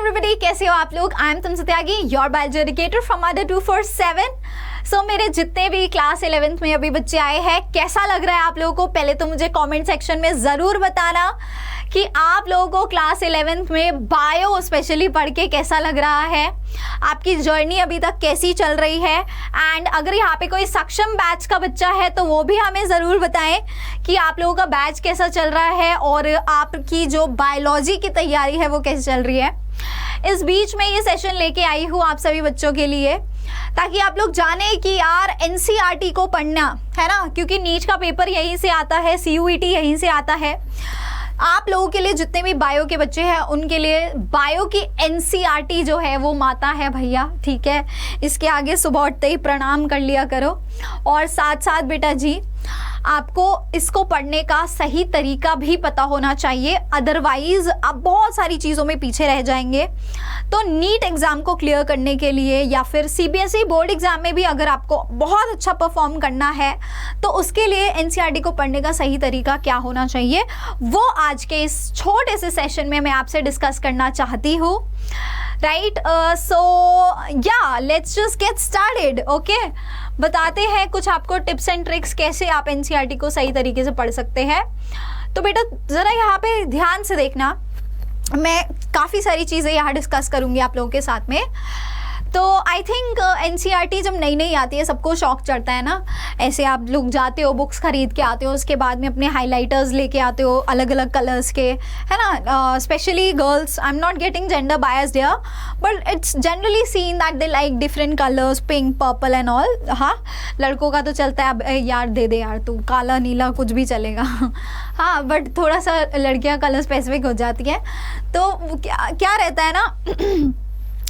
Everybody, कैसे हो आप लोग? आई एम तुम त्यागी, योर बायोलॉजी एजुकेटर फ्रॉम अडर 247। सो मेरे जितने भी क्लास 11th में अभी बच्चे आए हैं, कैसा लग रहा है आप लोगों को? पहले तो मुझे कमेंट सेक्शन में ज़रूर बताना कि आप लोगों को क्लास 11th में बायो स्पेशली पढ़ के कैसा लग रहा है, आपकी जर्नी अभी तक कैसी चल रही है। एंड अगर यहाँ पे कोई सक्षम बैच का बच्चा है तो वो भी हमें ज़रूर बताएं कि आप लोगों का बैच कैसा चल रहा है और आपकी जो बायोलॉजी की तैयारी है वो कैसे चल रही है। इस बीच में ये सेशन लेके आई हूँ आप सभी बच्चों के लिए, ताकि आप लोग जाने कि यार एनसीईआरटी को पढ़ना है ना, क्योंकि नीट का पेपर यहीं से आता है, सीयूईटी यहीं से आता है। आप लोगों के लिए जितने भी बायो के बच्चे हैं उनके लिए बायो की एनसीईआरटी जो है वो माता है भैया, ठीक है। इसके आगे सुबह उठते ही प्रणाम कर लिया करो। और साथ साथ बेटा जी आपको इसको पढ़ने का सही तरीका भी पता होना चाहिए, अदरवाइज आप बहुत सारी चीज़ों में पीछे रह जाएंगे। तो नीट एग्ज़ाम को क्लियर करने के लिए या फिर सीबीएसई बोर्ड एग्ज़ाम में भी अगर आपको बहुत अच्छा परफॉर्म करना है तो उसके लिए एनसीईआरटी को पढ़ने का सही तरीका क्या होना चाहिए, वो आज के इस छोटे से सेशन में मैं आपसे डिस्कस करना चाहती हूँ। राइट, सो या let's just get started. Okay, बताते हैं कुछ आपको टिप्स एंड ट्रिक्स कैसे आप एनसीईआरटी को सही तरीके से पढ़ सकते हैं। तो बेटा ज़रा यहाँ पे ध्यान से देखना, मैं काफ़ी सारी चीज़ें यहाँ डिस्कस करूँगी आप लोगों के साथ में। तो आई थिंक एनसीईआरटी जब नई नई आती है सबको शौक चढ़ता है ना, ऐसे आप लोग जाते हो बुक्स खरीद के आते हो, उसके बाद में अपने हाइलाइटर्स लेके आते हो अलग अलग कलर्स के, है ना। Specially girls, I am not getting gender biased here, but it's generally seen that they like different colours, pink, purple and all. हाँ, लड़कों का तो चलता है अब यार दे दे यार तू, काला नीला कुछ भी चलेगा। हाँ, बट थोड़ा सा लड़कियाँ कलर स्पेसिफिक हो जाती हैं। तो क्या रहता है ना,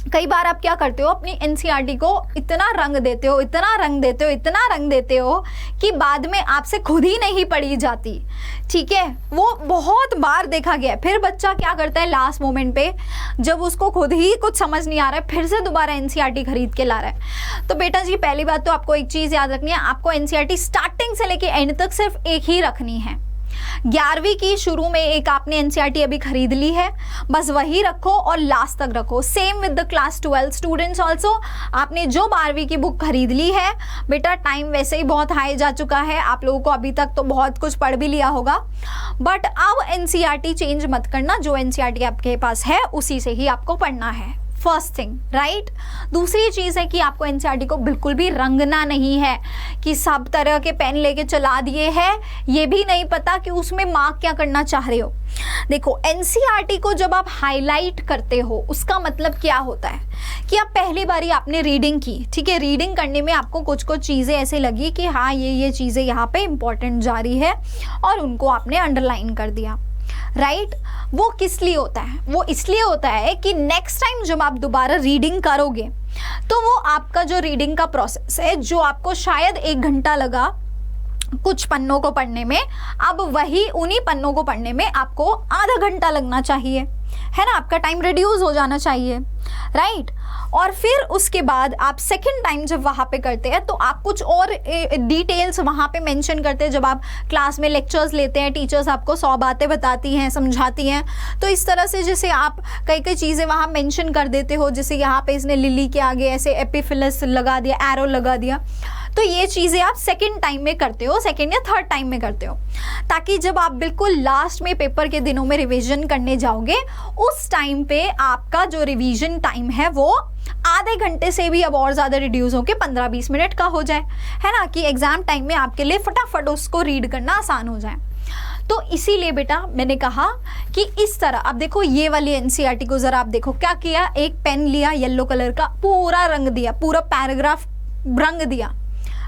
कई बार आप क्या करते हो, अपनी एनसीईआरटी को इतना रंग देते हो, इतना रंग देते हो, इतना रंग देते हो कि बाद में आपसे खुद ही नहीं पढ़ी जाती, ठीक है। वो बहुत बार देखा गया है। फिर बच्चा क्या करता है लास्ट मोमेंट पे, जब उसको खुद ही कुछ समझ नहीं आ रहा है, फिर से दोबारा एनसीईआरटी खरीद के ला रहा है। तो बेटा जी पहली बात तो आपको एक चीज़ याद रखनी है, आपको एनसीईआरटी स्टार्टिंग से लेके एंड तक सिर्फ एक ही रखनी है। 11वीं की शुरू में एक आपने एनसीईआरटी अभी खरीद ली है, बस वही रखो और लास्ट तक रखो। Same with the class 12 students also, आपने जो 12वीं की बुक खरीद ली है बेटा, टाइम वैसे ही बहुत हाई जा चुका है, आप लोगों को अभी तक तो बहुत कुछ पढ़ भी लिया होगा, बट अब एनसीईआरटी चेंज मत करना, जो एनसीईआरटी आपके पास है उसी से ही आपको पढ़ना है। First thing, right. दूसरी चीज़ है कि आपको एनसीईआरटी को बिल्कुल भी रंगना नहीं है कि सब तरह के पेन लेके चला दिए हैं, ये भी नहीं पता कि उसमें मार्क क्या करना चाह रहे हो। देखो एनसीईआरटी को जब आप हाईलाइट करते हो उसका मतलब क्या होता है कि आप पहली बारी आपने रीडिंग की, ठीक है, रीडिंग करने में आपको कुछ कुछ चीज़ें ऐसे लगी कि हाँ ये चीज़ें यहाँ पे इंपॉर्टेंट जा रही है और उनको आपने अंडरलाइन कर दिया, राइट। वो किस लिए होता है? वो इसलिए होता है कि नेक्स्ट टाइम जब आप दोबारा रीडिंग करोगे तो वो आपका जो रीडिंग का प्रोसेस है, जो आपको शायद 1 घंटा लगा कुछ पन्नों को पढ़ने में, अब वही उन्हीं पन्नों को पढ़ने में आपको आधा घंटा लगना चाहिए, है ना। आपका टाइम रिड्यूस हो जाना चाहिए, राइट। और फिर उसके बाद आप सेकंड टाइम जब वहाँ पे करते हैं तो आप कुछ और डिटेल्स वहाँ पे मेंशन करते हैं। जब आप क्लास में लेक्चर्स लेते हैं, टीचर्स आपको 100 बातें बताती हैं, समझाती हैं, तो इस तरह से जैसे आप कई कई चीज़ें वहाँ मेंशन कर देते हो, जैसे यहाँ पे इसने लिली के आगे ऐसे एपिफिलस लगा दिया, एरो लगा दिया, तो ये चीज़ें आप सेकंड टाइम में करते हो, सेकंड या थर्ड टाइम में करते हो, ताकि जब आप बिल्कुल लास्ट में पेपर के दिनों में रिवीजन करने जाओगे उस टाइम पे आपका जो रिवीजन टाइम है वो आधे घंटे से भी अब और ज़्यादा रिड्यूस होकर 15-20 मिनट का हो जाए, है ना, कि एग्ज़ाम टाइम में आपके लिए फटाफट उसको रीड करना आसान हो जाए। तो इसीलिए बेटा मैंने कहा कि इस तरह अब देखो ये वाली एनसीईआरटी को ज़रा आप देखो क्या किया, एक पेन लिया येलो कलर का, पूरा रंग दिया, पूरा पैराग्राफ रंग दिया।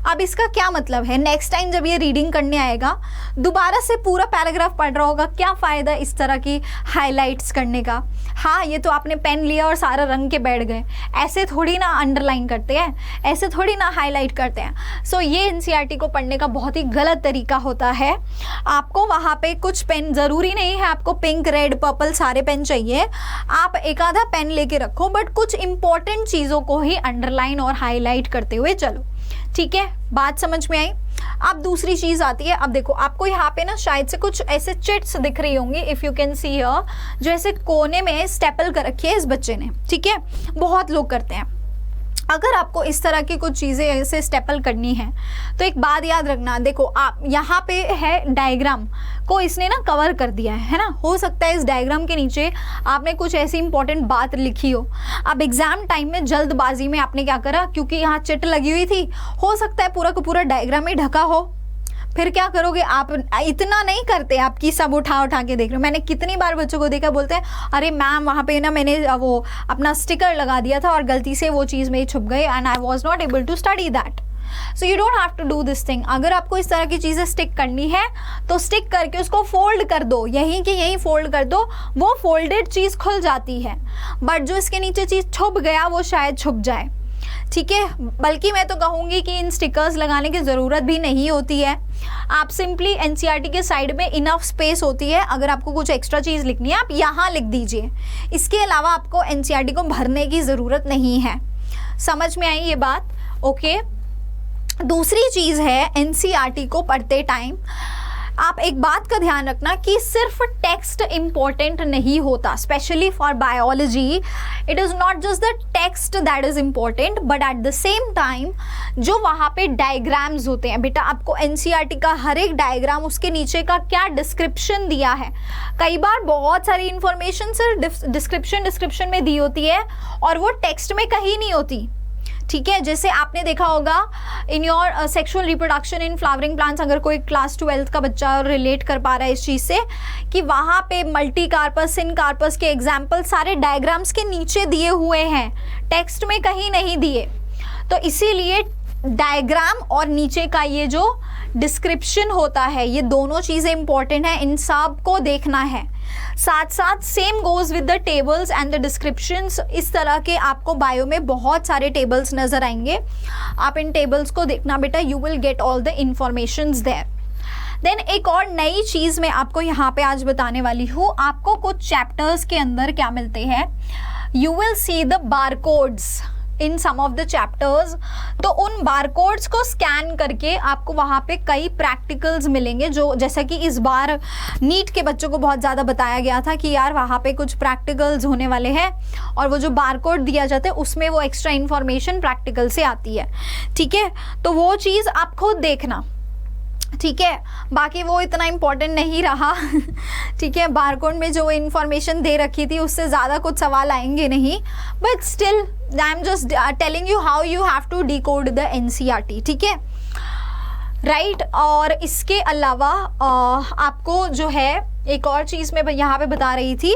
अब इसका क्या मतलब है, नेक्स्ट टाइम जब ये रीडिंग करने आएगा दोबारा से पूरा पैराग्राफ पढ़ रहा होगा, क्या फ़ायदा इस तरह की हाइलाइट्स करने का। हाँ, ये तो आपने पेन लिया और सारा रंग के बैठ गए, ऐसे थोड़ी ना अंडरलाइन करते हैं, ऐसे थोड़ी ना हाईलाइट करते हैं। सो ये एनसीईआरटी को पढ़ने का बहुत ही गलत तरीका होता है। आपको वहाँ पे कुछ पेन, ज़रूरी नहीं है आपको पिंक, रेड, पर्पल सारे पेन चाहिए, आप एक आधा पेन लेके रखो, बट कुछ इंपॉर्टेंट चीज़ों को ही अंडरलाइन और हाईलाइट करते हुए चलो। ठीक है, बात समझ में आई। अब दूसरी चीज आती है, अब देखो आपको यहाँ पे ना शायद से कुछ ऐसे चिट्स दिख रही होंगी, if you can see here, जो ऐसे कोने में स्टेपल कर रखी है इस बच्चे ने, ठीक है, बहुत लोग करते हैं। अगर आपको इस तरह की कुछ चीज़ें ऐसे स्टेपल करनी है तो एक बात याद रखना, देखो आप यहाँ पे है डायग्राम को इसने ना कवर कर दिया है ना, हो सकता है इस डायग्राम के नीचे आपने कुछ ऐसी इंपॉर्टेंट बात लिखी हो। अब एग्जाम टाइम में जल्दबाजी में आपने क्या करा, क्योंकि यहाँ चिट लगी हुई थी, हो सकता है पूरा का पूरा डायग्राम ही ढका हो, फिर क्या करोगे आप, इतना नहीं करते आपकी सब उठा उठा के देख रहे हो। मैंने कितनी बार बच्चों को देखा बोलते हैं अरे मैम वहाँ पे ना मैंने वो अपना स्टिकर लगा दिया था और गलती से वो चीज़ मेरी छुप गई and I was not able to study that. So you don't have to do this thing. अगर आपको इस तरह की चीज़ें स्टिक करनी है तो स्टिक करके उसको फोल्ड कर दो, यहीं के यहीं फोल्ड कर दो, वो फोल्डेड चीज़ खुल जाती है, बट जो इसके नीचे चीज़ छुप गया वो शायद छुप जाए, ठीक है। बल्कि मैं तो कहूँगी कि इन स्टिकर्स लगाने की ज़रूरत भी नहीं होती है, आप सिंपली एनसीईआरटी के साइड में इनफ स्पेस होती है, अगर आपको कुछ एक्स्ट्रा चीज़ लिखनी है आप यहाँ लिख दीजिए, इसके अलावा आपको एनसीईआरटी को भरने की ज़रूरत नहीं है। समझ में आई ये बात? ओके। दूसरी चीज़ है, एनसीईआरटी को पढ़ते टाइम आप एक बात का ध्यान रखना कि सिर्फ टेक्स्ट इम्पॉर्टेंट नहीं होता, specially for biology it is not just the text that is important, but at the same time जो वहाँ पे डायग्राम्स होते हैं, बेटा आपको एनसीईआरटी का हर एक डायग्राम उसके नीचे का क्या डिस्क्रिप्शन दिया है, कई बार बहुत सारी इंफॉर्मेशन सिर्फ डिस्क्रिप्शन में दी होती है और वो टेक्स्ट में कहीं नहीं होती, ठीक है। जैसे आपने देखा होगा in your sexual reproduction in flowering plants, अगर कोई क्लास 12th का बच्चा रिलेट कर पा रहा है इस चीज़ से, कि वहाँ पे मल्टी कार्पस सिन कार्पस के एग्जाम्पल सारे डायग्राम्स के नीचे दिए हुए हैं, टेक्स्ट में कहीं नहीं दिए। तो इसीलिए डायग्राम और नीचे का ये जो डिस्क्रिप्शन होता है, ये दोनों चीज़ें इंपॉर्टेंट हैं, इन सब को देखना है। साथ साथ same goes with the tables and the descriptions. इस तरह के आपको बायो में बहुत सारे टेबल्स नजर आएंगे, आप इन टेबल्स को देखना बेटा, you will get all the informations there. Then एक और नई चीज़ मैं आपको यहाँ पे आज बताने वाली हूँ, आपको कुछ चैप्टर्स के अंदर क्या मिलते हैं, you will see the barcodes in some of the chapters. तो उन बारकोड्स को स्कैन करके आपको वहाँ पे कई प्रैक्टिकल्स मिलेंगे, जो जैसा कि इस बार नीट के बच्चों को बहुत ज़्यादा बताया गया था कि यार वहाँ पे कुछ प्रैक्टिकल्स होने वाले हैं, और वो जो बारकोड दिया जाता है उसमें वो एक्स्ट्रा इन्फॉर्मेशन प्रैक्टिकल से आती है, ठीक है। तो वो चीज़ आप खुद देखना, ठीक है। बाकी वो इतना इम्पोर्टेंट नहीं रहा ठीक है, बारकोड में जो इन्फॉर्मेशन दे रखी थी उससे ज़्यादा कुछ सवाल आएंगे नहीं, but still I am just telling you how you have to decode the NCERT, ठीक है, राइट। और इसके अलावा आपको जो है एक और चीज़ मैं यहाँ पे बता रही थी,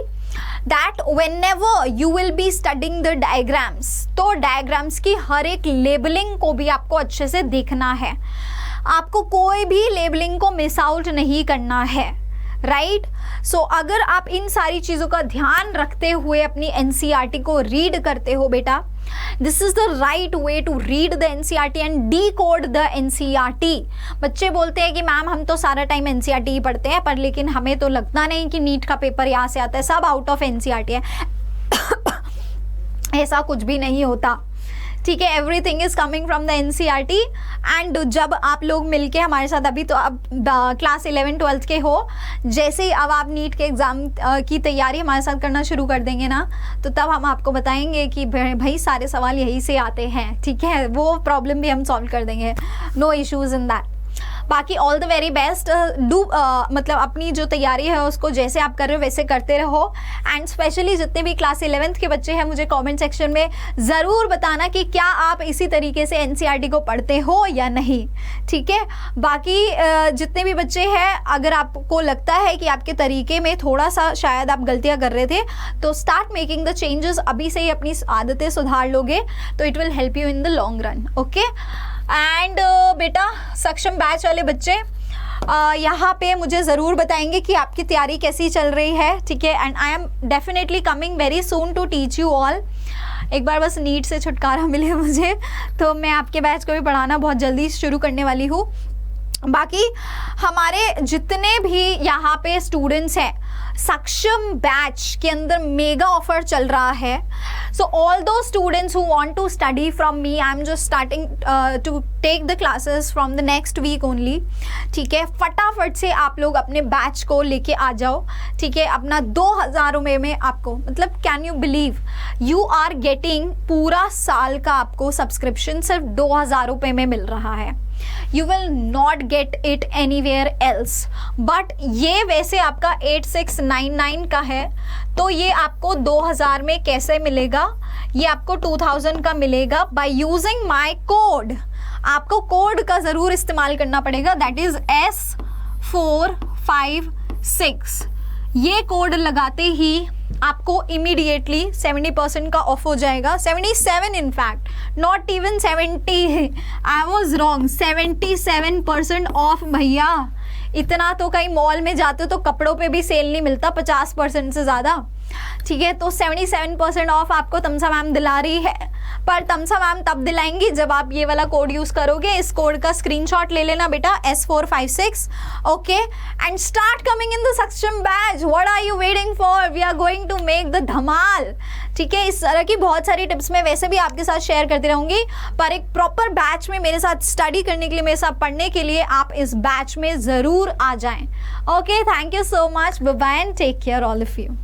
that whenever you will be studying the diagrams, तो डायग्राम्स की हर एक लेबलिंग को भी आपको अच्छे से देखना है, आपको कोई भी लेबलिंग को मिस आउट नहीं करना है, राइट। सो अगर आप इन सारी चीज़ों का ध्यान रखते हुए अपनी एनसीईआरटी को रीड करते हो बेटा, this is the right way to read the NCERT and decode the NCERT. बच्चे बोलते हैं कि मैम हम तो सारा टाइम एनसीईआरटी ही पढ़ते हैं, पर लेकिन हमें तो लगता नहीं कि नीट का पेपर यहाँ से आता है, सब आउट ऑफ एनसीईआरटी है ऐसा कुछ भी नहीं होता, ठीक है। Everything is coming from the NCERT. And जब आप लोग मिलके हमारे साथ, अभी तो अब क्लास 11 12th के हो, जैसे ही अब आप नीट के एग्ज़ाम की तैयारी हमारे साथ करना शुरू कर देंगे ना, तो तब हम आपको बताएंगे कि भाई सारे सवाल यहीं से आते हैं, ठीक है, वो प्रॉब्लम भी हम सॉल्व कर देंगे, नो इश्यूज़ इन दैट। बाकी all the very best, do मतलब अपनी जो तैयारी है उसको जैसे आप कर रहे हो वैसे करते रहो। एंड स्पेशली जितने भी क्लास 11th के बच्चे हैं, मुझे कमेंट सेक्शन में ज़रूर बताना कि क्या आप इसी तरीके से एनसीईआरटी को पढ़ते हो या नहीं, ठीक है। बाकी जितने भी बच्चे हैं, अगर आपको लगता है कि आपके तरीके में थोड़ा सा शायद आप गलतियाँ कर रहे थे, तो स्टार्ट मेकिंग द चेंजेस, अभी से ही अपनी आदतें सुधार लोगे तो it will help you in the long run, okay. And बेटा सक्षम बैच वाले बच्चे यहाँ पे मुझे ज़रूर बताएंगे कि आपकी तैयारी कैसी चल रही है, ठीक है। And I am definitely coming very soon to teach you all. एक बार बस नीट से छुटकारा मिले मुझे, तो मैं आपके बैच को भी पढ़ाना बहुत जल्दी शुरू करने वाली हूँ। बाकी हमारे जितने भी यहाँ पे स्टूडेंट्स हैं, सक्षम बैच के अंदर मेगा ऑफर चल रहा है. So all those students who want to study from me, I am just starting to take the classes from the next week only. ठीक है, फटाफट से आप लोग अपने बैच को लेके आ जाओ. ठीक है, अपना 2000 रुपये में आपको, मतलब can you believe, you are getting पूरा साल का आपको सब्सक्रिप्शन सिर्फ 2000 रुपये में मिल रहा है. You will not get it anywhere else. But ये वैसे आपका 8699 का है, तो ये आपको 2000 में कैसे मिलेगा? ये आपको 2000 का मिलेगा बाय यूजिंग माई कोड. आपको कोड का ज़रूर इस्तेमाल करना पड़ेगा, दैट इज S456. ये कोड लगाते ही आपको इमीडिएटली 70% का ऑफ हो जाएगा. 77 in fact, not even 70, I was wrong, 77% of भैया. इतना तो कहीं मॉल में जाते हो तो कपड़ों पे भी सेल नहीं मिलता 50% से ज़्यादा. ठीक है, तो 77% ऑफ आपको तमसा मैम दिला रही है. पर तमसा मैम तब दिलाएंगी जब आप ये वाला कोड यूज़ करोगे. इस कोड का स्क्रीनशॉट ले लेना बेटा, S456. Okay, and start coming in the Saksham batch. What are you waiting for? We are going to make the धमाल. ठीक है, इस तरह की बहुत सारी टिप्स मैं वैसे भी आपके साथ शेयर करती रहूँगी, पर एक प्रॉपर बैच में मेरे साथ स्टडी करने के लिए, मेरे साथ पढ़ने के लिए आप इस बैच में ज़रूर आ जाएं. Okay, thank you so much. Bye bye and take care all of you.